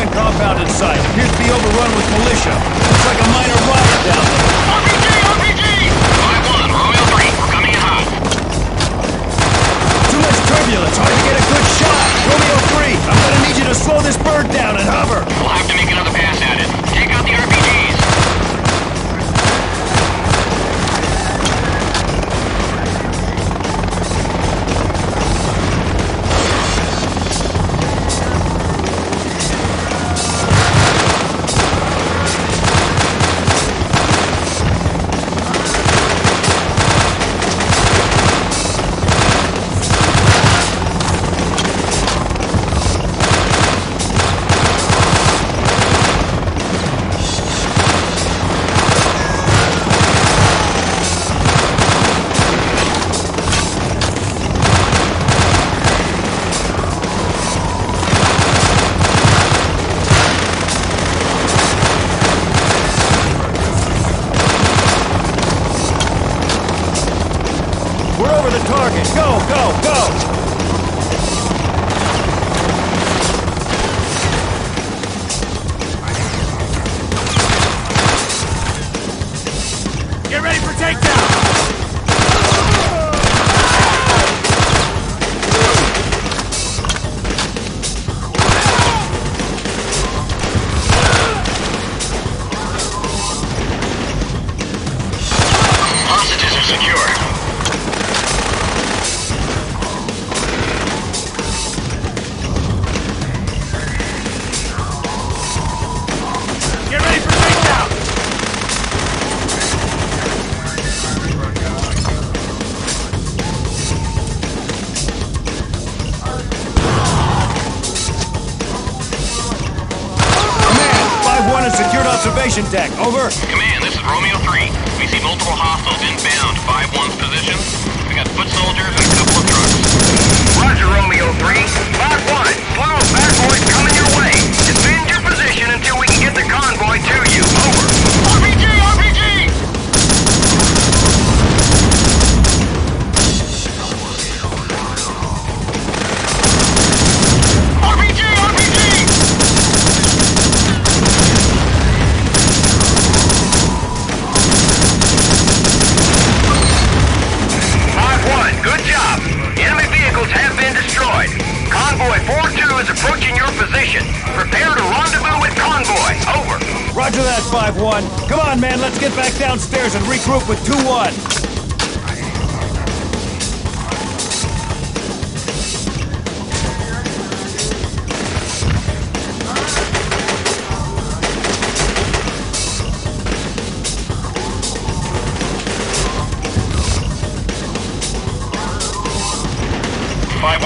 government compound in sight. Appears to be overrun with militia. Looks like a minor riot down there. RPG! RPG! 5-1, Romeo 3, we're coming in hot. Too much turbulence, hard to get a good shot. Romeo 3, I'm gonna need you to slow this bird down and hover. We'll have to make another pass at it. Take out the RPGs. We're over the target. Go, go, go! Get ready for takedown! Hostages are secure. Get ready for takedown! Command, 5-1 has secured observation deck. Over. Command, this is Romeo 3. We see multiple hostiles inbound. 5-1's position. We got foot soldiers and a couple of trucks. Roger, Romeo 3. 5-1. Slow bad boys coming your way. Defend your position until we can get the convoy to you. Over. RPG! RPG! RPG! RPG! 5-1, good job. Enemy vehicles have been destroyed. Convoy 4-2 is approaching your position. Prepare to rendezvous with convoy. Over. Roger that, 5-1. Come on, man, let's get back downstairs and regroup with 2-1.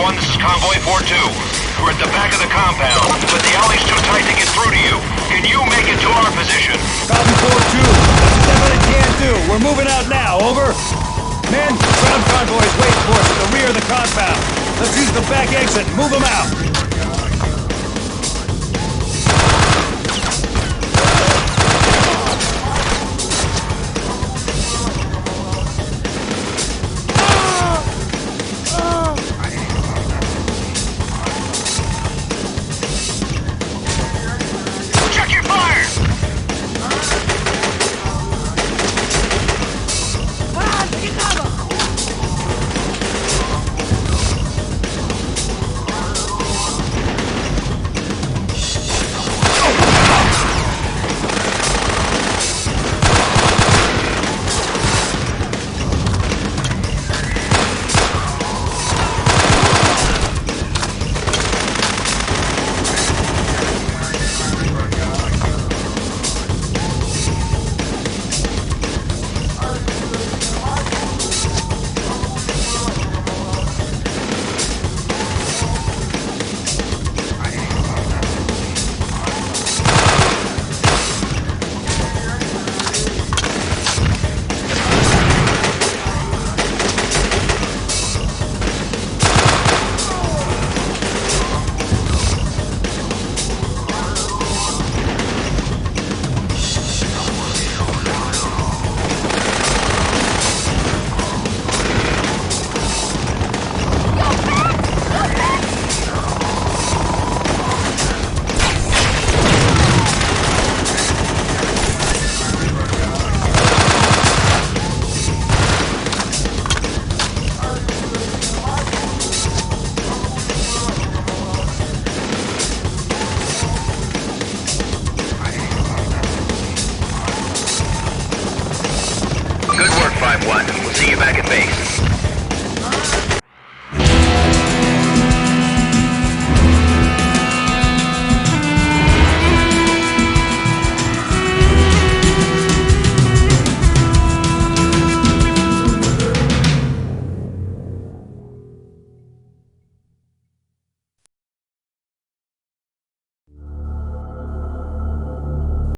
This is Convoy 4-2. We're at the back of the compound, but the alley's too tight to get through to you. Can you make it to our position? Copy 4-2. That's the devil it can do. We're moving out now. Over. Men, ground convoys waiting for us at the rear of the compound. Let's use the back exit. Move them out. Check your fire! see you back at base.